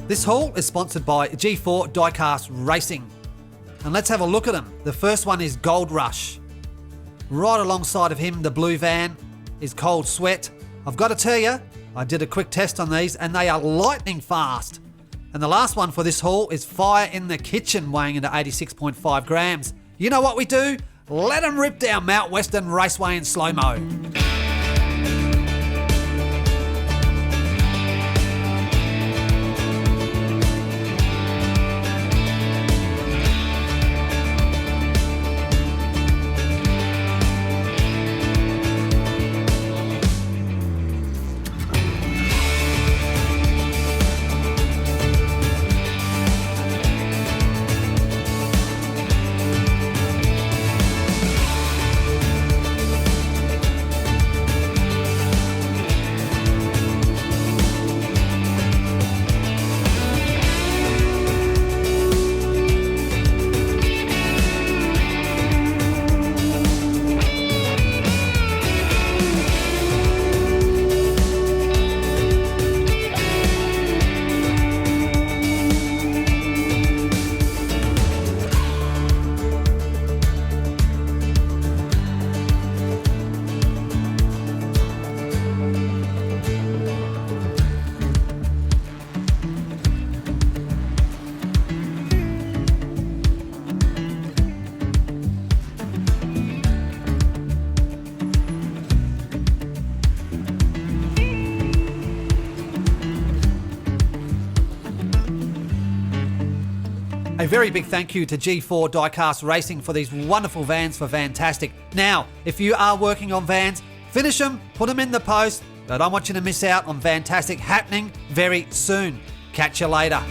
This haul is sponsored by G4 Diecast Racing. And let's have a look at them. The first one is Gold Rush. Right alongside of him, the blue van, is Cold Sweat. I've got to tell you, I did a quick test on these and they are lightning fast. And the last one for this haul is Fire in the Kitchen, weighing into 86.5 grams. You know what we do? Let them rip down Mount Western Raceway in slow-mo. A very big thank you to G4 Diecast Racing for these wonderful vans for VanTastic. Now, if you are working on vans, finish them, put them in the post. I don't want you to miss out on VanTastic happening very soon. Catch you later.